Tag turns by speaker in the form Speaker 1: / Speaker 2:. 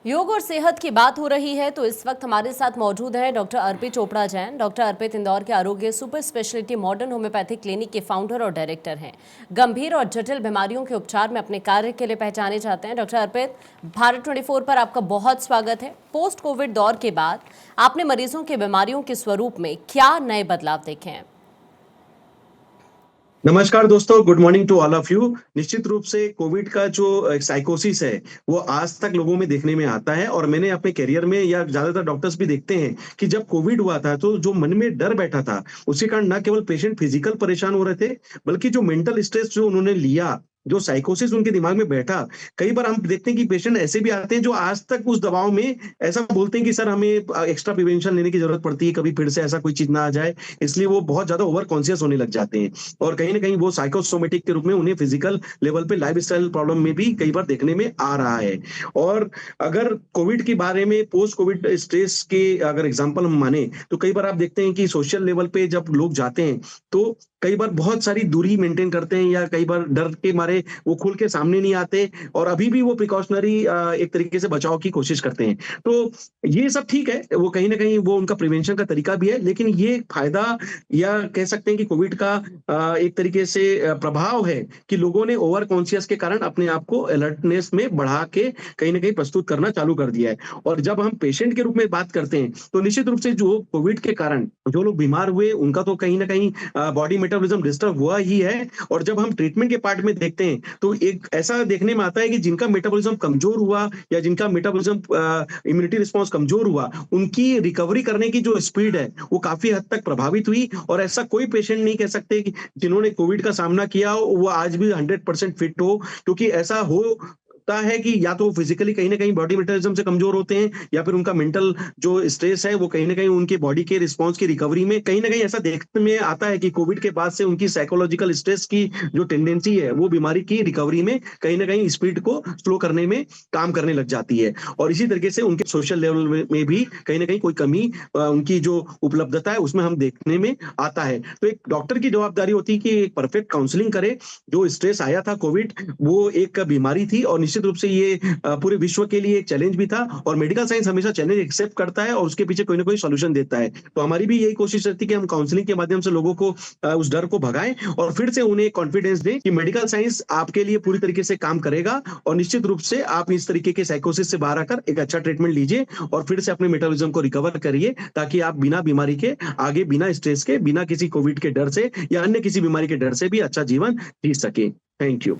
Speaker 1: योग और सेहत की बात हो रही है तो इस वक्त हमारे साथ मौजूद है डॉक्टर अर्पित चोपड़ा जैन। डॉक्टर अर्पित इंदौर के आरोग्य super speciality modern homeopathic clinic के फाउंडर और डायरेक्टर हैं। गंभीर और जटिल बीमारियों के उपचार में अपने कार्य के लिए पहचाने जाते हैं। डॉक्टर अर्पित, भारत 24 पर आपका बहुत स्वागत है। पोस्ट कोविड दौर के बाद आपने मरीजों के बीमारियों के स्वरूप में क्या नए बदलाव देखे हैं?
Speaker 2: नमस्कार दोस्तों, good morning to all of you. निश्चित रूप से कोविड का जो साइकोसिस है वो आज तक लोगों में देखने में आता है और मैंने अपने करियर में या ज्यादातर डॉक्टर्स भी देखते हैं कि जब कोविड हुआ था तो जो मन में डर बैठा था उसके कारण न केवल पेशेंट फिजिकल परेशान हो रहे थे बल्कि जो मेंटल स्ट्रेस जो उन्होंने लिया, जो साइकोसिस उनके दिमाग में बैठा। कई बार हम देखते हैं कि पेशेंट ऐसे भी आते हैं जो आज तक उस दबाव में ऐसा बोलते हैं कि सर हमें एक्स्ट्रा प्रिवेंशन लेने की जरूरत पड़ती है, कभी फिर से ऐसा कोई चीज ना आ जाए, इसलिए वो बहुत ज्यादा ओवर कॉन्शियस होने लग जाते हैं। और कहीं ना कहीं वो साइकोसोमेटिक के रूप में उन्हें फिजिकल लेवल पे लाइफ स्टाइल प्रॉब्लम में भी कई बार देखने में आ रहा है। और अगर कोविड के बारे में पोस्ट कोविड स्ट्रेस के अगर एग्जाम्पल हम माने तो कई बार आप देखते हैं कि सोशल लेवल पे जब लोग जाते हैं तो कई बार बहुत सारी दूरी मेंटेन करते हैं या कई बार डर के मारे वो खुल के सामने नहीं आते और अभी भी वो प्रिकॉशनरी एक तरीके से बचाव की कोशिश करते हैं। तो ये सब ठीक है, वो कहीं ना कहीं वो उनका प्रिवेंशन का तरीका भी है, लेकिन ये फायदा या कह सकते हैं कि कोविड का एक तरीके से प्रभाव है कि लोगों ने ओवर कॉन्शियस के कारण अपने आप को अलर्टनेस में बढ़ा के कहीं ना कहीं प्रस्तुत करना चालू कर दिया है। और जब हम पेशेंट के रूप में बात करते हैं तो निश्चित रूप से जो कोविड के कारण जो लोग बीमार हुए उनका तो कहीं ना कहीं बॉडी मेटाबॉलिज्म डिस्टर्ब हुआ ही है। और जब हम ट्रीटमेंट के पार्ट में देखते हैं तो एक ऐसा देखने में आता है कि जिनका मेटाबॉलिज्म कमजोर हुआ या जिनका मेटाबॉलिज्म इम्यूनिटी रिस्पांस कमजोर हुआ, उनकी रिकवरी करने की जो स्पीड है वो काफी हद तक प्रभावित हुई। और ऐसा कोई पेशेंट नहीं कह सकते कि जिन्होंने कोविड का सामना किया हो वो आज भी 100% फिट हो, क्योंकि ऐसा होता है कि या तो फिजिकली कहीं ना कहीं बॉडी मेटाबॉलिज्म से कमजोर होते हैं या फिर उनका मेंटल जो स्ट्रेस है वो कहीं ना कहीं उनके बॉडी के रिस्पांस की रिकवरी में कहीं ना कहीं ऐसा देखने में आता है कि कोविड के बाद से उनकी साइकोलॉजिकल स्ट्रेस की जो टेंडेंसी है वो बीमारी की रिकवरी में कहीं ना कहीं स्पीड को स्लो करने में काम करने लग जाती है। और इसी तरीके से उनके सोशल लेवल में भी कहीं ना कहीं कोई कमी उनकी जो उपलब्धता है उसमें हम देखने में आता है। तो एक डॉक्टर की जवाबदारी होती है कि एक परफेक्ट काउंसलिंग करे। जो स्ट्रेस आया था कोविड वो एक बीमारी थी और निश्चित रूप से ये पूरे विश्व के लिए एक चैलेंज भी था और मेडिकल साइंस हमेशा चैलेंज एक्सेप्ट करता है और उसके पीछे कोई ना कोई सॉल्यूशन देता है। तो हमारी भी यही कोशिश रहती है कि हम काउंसलिंग के माध्यम से लोगों को उस डर को भगाएं और फिर से उन्हें कॉन्फिडेंस दें कि मेडिकल साइंस आपके लिए पूरी तरीके से काम करेगा और निश्चित रूप से आप इस तरीके के साइकोसिस से बाहर आकर एक अच्छा ट्रीटमेंट लीजिए और फिर से अपने मेटाबॉलिज्म को रिकवर करिए, ताकि आप बिना बीमारी के आगे, बिना स्ट्रेस के, बिना किसी कोविड के डर से या अन्य किसी बीमारी के डर से भी अच्छा जीवन जी सके। Thank you.